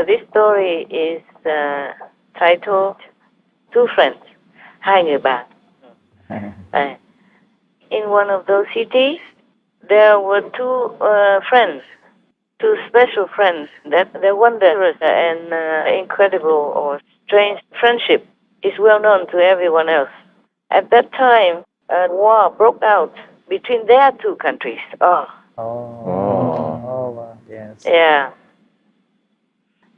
So this story is titled Two Friends, Hai Người Bạn. Uh, in one of those cities, there were two friends, two special friends, that their wondrous and incredible or strange friendship is well known to everyone else. At that time, a war broke out between their two countries. Wow, yes. Yeah.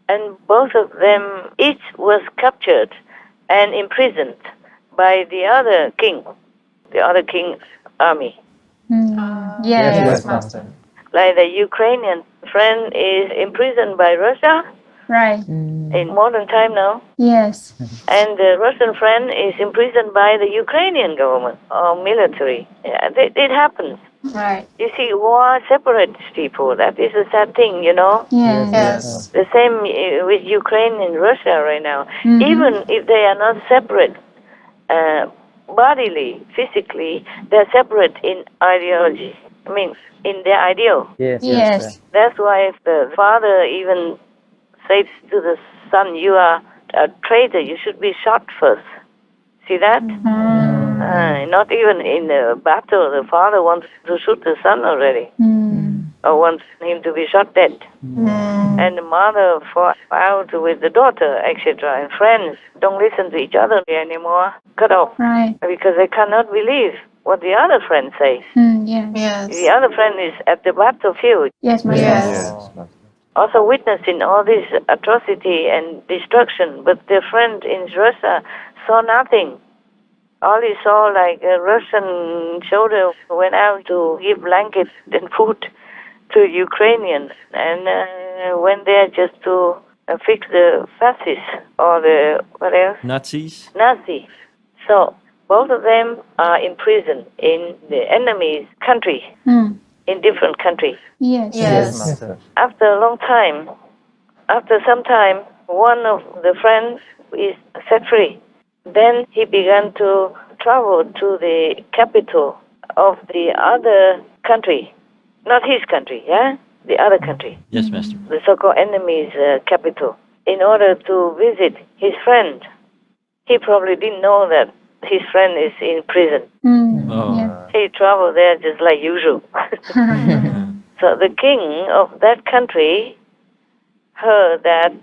And both of them, each was captured and imprisoned by the other king's army. Yes, Master. Like the Ukrainian friend is imprisoned by Russia Right. in modern time now, Yes. and the Russian friend is imprisoned by the Ukrainian government or military. Yeah, it happens. Right. You see, war separates people. That is a sad thing, you know. Yes. The same with Ukraine and Russia right now. Mhm. Even if they are not separate bodily, physically, they're separate in ideology. Means in their ideal. Yes. That's why if the father even says to the son, "You are a traitor. You should be shot first." See that? Not even in the battle, the father wants to shoot the son already, or wants him to be shot dead. And the mother fought out with the daughter, etc. And friends don't listen to each other anymore. Cut off. Right. Because they cannot believe what the other friend says. Yes. The other friend is at the battlefield, Yes, Master. Yes. also witnessing all this atrocity and destruction. But their friend in Russia saw nothing. All he saw, like a Russian soldier went out to give blankets and food to Ukrainians, and went there just to fix the fascists or the, what else? Nazis. Nazis. So both of them are imprisoned in the enemy's country, in different countries. Yes. Yes, Master. After a long time, after some time, one of the friends is set free. Then he began to travel to the capital of the other country, not his country, yeah? The other country, Yes, Master. the so-called enemy's capital, in order to visit his friend. He probably didn't know that his friend is in prison. Oh. He traveled there just like usual. So the king of that country heard that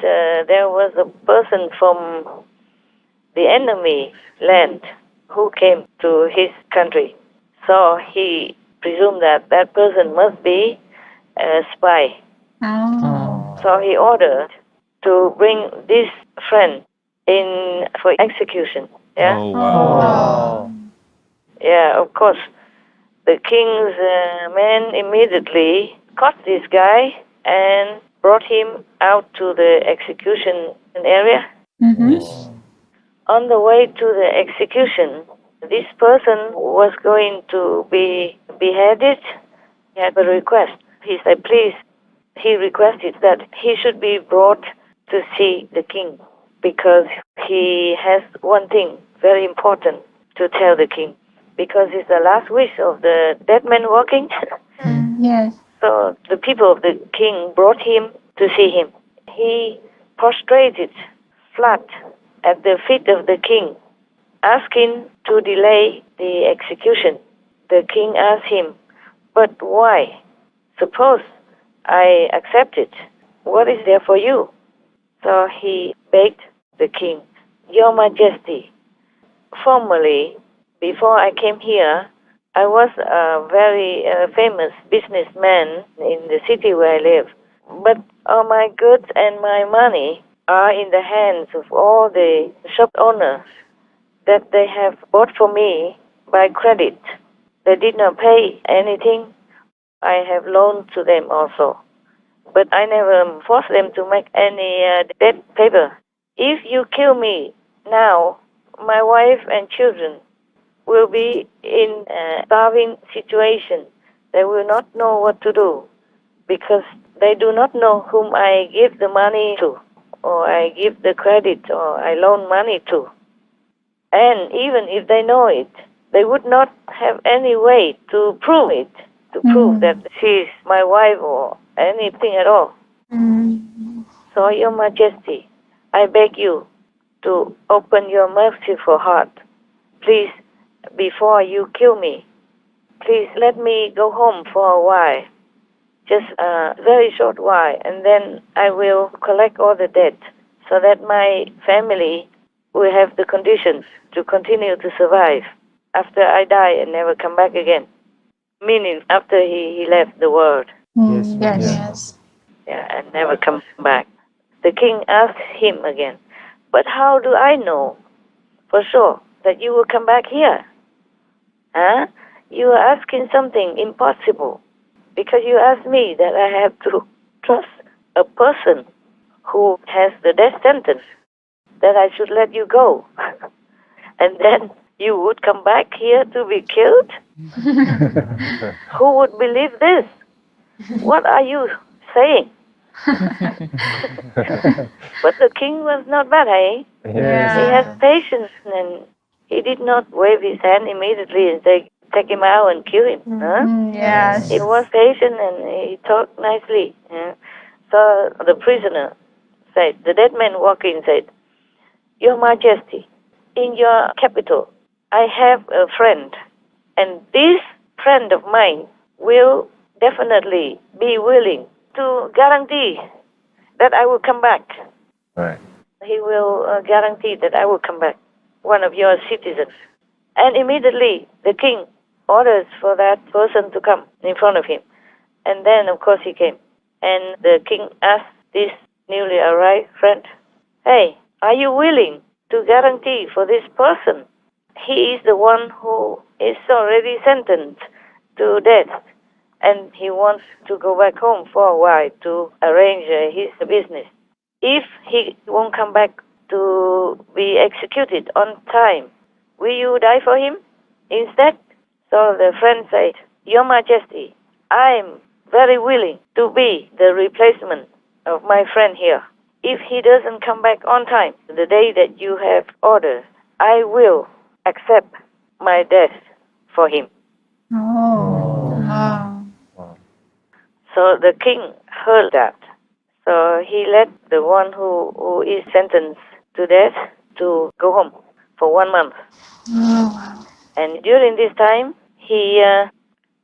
there was a person from the enemy land who came to his country. So he presumed that that person must be a spy. So he ordered to bring this friend in for execution. Yeah? Oh, wow. Yeah, of course. The king's men immediately caught this guy and brought him out to the execution area. Yes. On the way to the execution, this person was going to be beheaded. He had a request. He said, please, he requested that he should be brought to see the king because he has one thing very important to tell the king, because it's the last wish of the dead man walking. Yes. So the people of the king brought him to see him. He prostrated flat at the feet of the king, asking to delay the execution. The king asked him, but why? Suppose I accept it. What is there for you? So he begged the king, Your Majesty, formerly, before I came here, I was a very famous businessman in the city where I live. But all my goods and my money are in the hands of all the shop owners that they have bought for me by credit. They did not pay anything. I have loaned to them also. But I never forced them to make any debt paper. If you kill me now, my wife and children will be in a starving situation. They will not know what to do because they do not know whom I give the money to, or I give the credit, or I loan money to. And even if they know it, they would not have any way to prove it, to prove that she is my wife or anything at all. So, Your Majesty, I beg you to open your merciful heart. Please, before you kill me, please let me go home for a while, just a very short while, and then I will collect all the debt so that my family will have the conditions to continue to survive after I die and never come back again. Meaning after he left the world. Yes. Yes. Yeah, and never come back. The king asked him again, but how do I know for sure that you will come back here? Huh? You are asking something impossible because you asked me that I have to trust a person who has the death sentence, that I should let you go. And then you would come back here to be killed? Who would believe this? What are you saying? But the king was not bad, eh? Yes. He has patience, and he did not wave his hand immediately and say, take him out and kill him. Huh? Yes. He was patient and he talked nicely. So the prisoner said, the dead man walked in and said, Your Majesty, in your capital, I have a friend, and this friend of mine will definitely be willing to guarantee that I will come back. Right. He will guarantee that I will come back, one of your citizens. And immediately the king orders for that person to come in front of him. And then, of course, he came. And the king asked this newly arrived friend, hey, are you willing to guarantee for this person? He is the one who is already sentenced to death, and he wants to go back home for a while to arrange his business. If he won't come back to be executed on time, will you die for him instead? So the friend said, Your Majesty, I'm very willing to be the replacement of my friend here. If he doesn't come back on time, the day that you have ordered, I will accept my death for him. Oh. Wow. So the king heard that. So he let the one who is sentenced to death to go home for 1 month. Oh, wow. And during this time, he,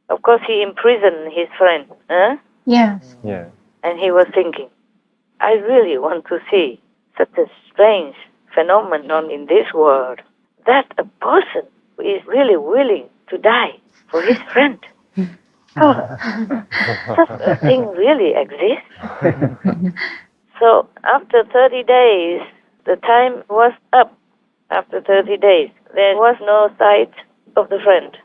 of course, he imprisoned his friend. Yes. Yeah. And he was thinking, I really want to see such a strange phenomenon in this world, that a person is really willing to die for his friend. Oh, such a thing really exists. So after 30 days, the time was up. After 30 days, there was no sight of the friend,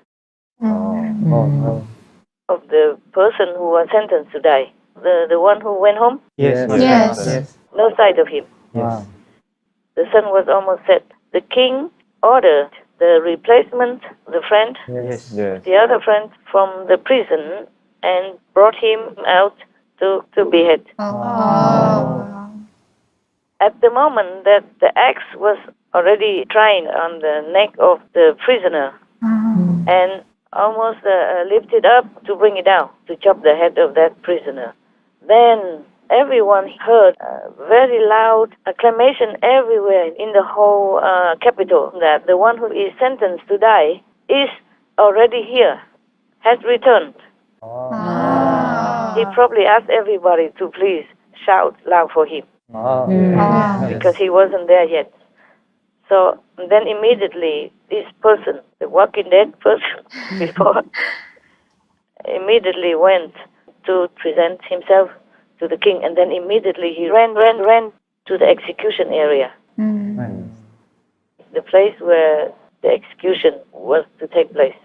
of the person who was sentenced to die. The one who went home, Yes. Yes. Yes. no sight of him. Wow. The sun was almost set. The king ordered the replacement, the friend, Yes. Yes. the other friend from the prison, and brought him out to behead. Oh. At the moment that the axe was already trying on the neck of the prisoner and almost lifted up to bring it down, to chop the head of that prisoner, then everyone heard a very loud acclamation everywhere in the whole capital that the one who is sentenced to die is already here, has returned. He probably asked everybody to please shout loud for him because he wasn't there yet. So then immediately this person, the Walking Dead person before, immediately went to present himself to the king, and then immediately he ran to the execution area, the place where the execution was to take place.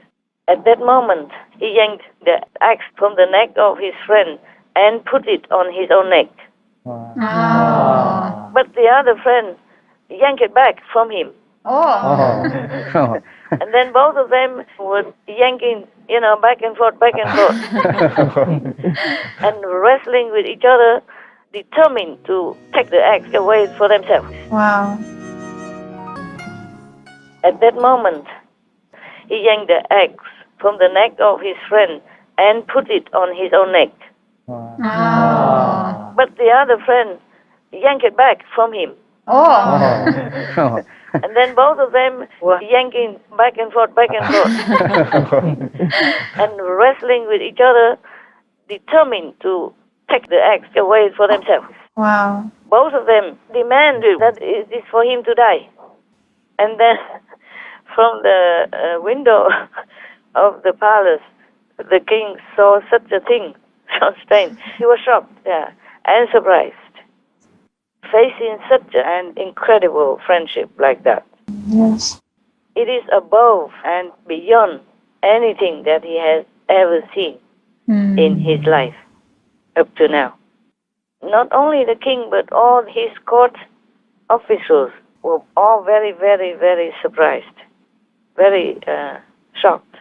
At that moment, he yanked the axe from the neck of his friend and put it on his own neck. But the other friend yanked it back from him. And then both of them were yanking, back and forth, and wrestling with each other, determined to take the axe away for themselves. Wow. At that moment, he yanked the axe from the neck of his friend and put it on his own neck. But the other friend yank it back from him. Oh. And then both of them were yanking back and forth, and wrestling with each other, determined to take the axe away for themselves. Wow. Both of them demanded that it is for him to die. And then from the window of the palace, the king saw such a thing, so strange. He was shocked, and surprised, facing such an incredible friendship like that. Yes. It is above and beyond anything that he has ever seen in his life up to now. Not only the king, but all his court officials were all very, very, very surprised, very shocked.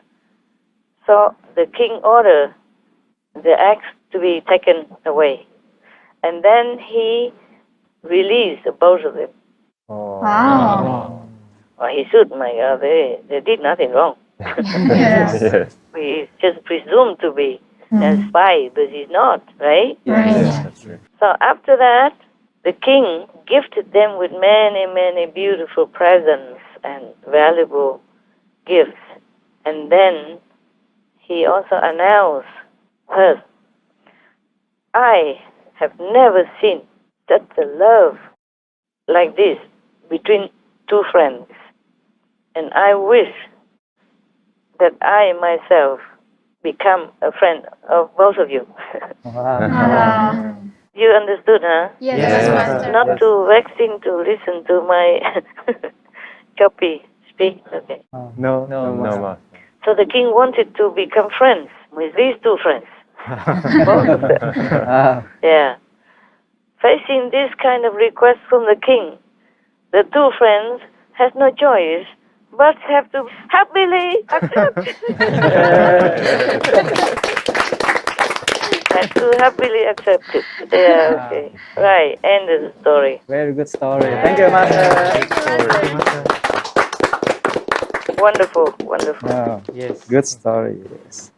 So the king ordered the axe to be taken away. And then he released both of them. Wow. Well, he should, my God, they did nothing wrong. Yes. He just presumed to be a spy, but he's not, right? Right. That's true. So after that, the king gifted them with many, many beautiful presents and valuable gifts. And then he also announced her, I have never seen such a love like this between two friends. And I wish that I myself become a friend of both of you. Wow. You understood, huh? Yes, Yes, Master. Not too vexing to listen to my choppy speak. Okay. No, No, Master. So the king wanted to become friends with these two friends. Both of them. Yeah. Facing this kind of request from the king, the two friends has no choice but have to happily accept. Have to happily accept it. Yeah, okay. Right, end of the story. Very good story. Thank you, Master. Wonderful, wonderful. Oh, Yes. good story. Yes.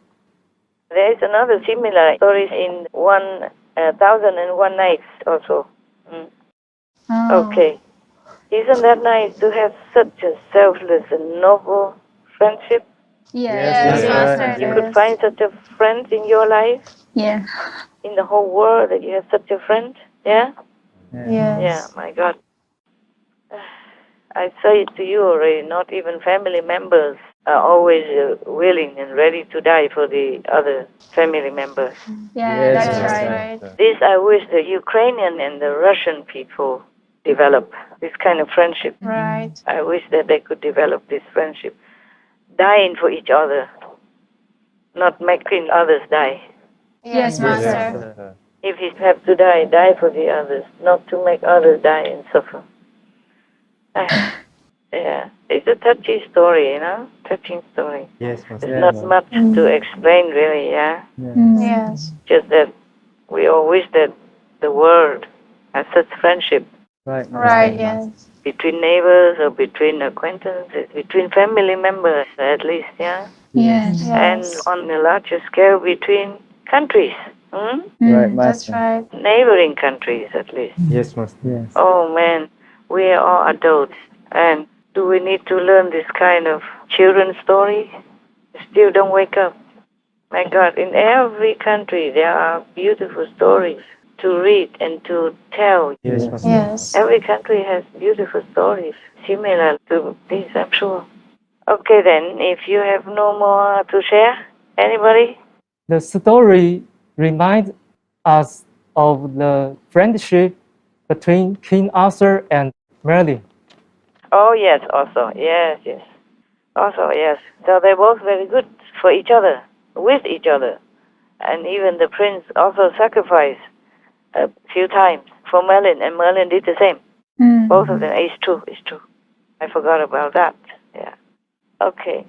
There is another similar story in 1001 Nights also. Oh. Okay. Isn't that nice to have such a selfless and noble friendship? Yes, Yes, Master. You could find such a friend in your life, Yeah. in the whole world, that you have such a friend. Yeah? Yes. Yeah, my God. I say it to you already, not even family members are always willing and ready to die for the other family members. Yeah, Yes, that's Master. right. This I wish the Ukrainian and the Russian people develop, this kind of friendship. Right. I wish that they could develop this friendship. Dying for each other, not making others die. Yes, Master. If he have to die, die for the others, not to make others die and suffer. Yeah, it's a touchy story, you know, touching story. Yes, Master. There's not much to explain, really, yeah. Yes. Just that we all wish that the world has such friendship Right. Right, yes. between neighbors or between acquaintances, between family members at least, yeah. Yes. And on a larger scale between countries, Right, That's Master. right. neighboring countries at least. Yes, Master. Yes. Oh man, we are all adults, and do we need to learn this kind of children's story? Still don't wake up. My God, in every country there are beautiful stories to read and to tell. Yes, Master. Yes. Every country has beautiful stories similar to this, I'm sure. Okay then, if you have no more to share, anybody? The story reminds us of the friendship between King Arthur and Merlin. Oh yes, also, yes. Also, yes. So they're both very good for each other, with each other. And even the prince also sacrificed a few times for Merlin, and Merlin did the same. Both of them. It's true. I forgot about that. Yeah. Okay.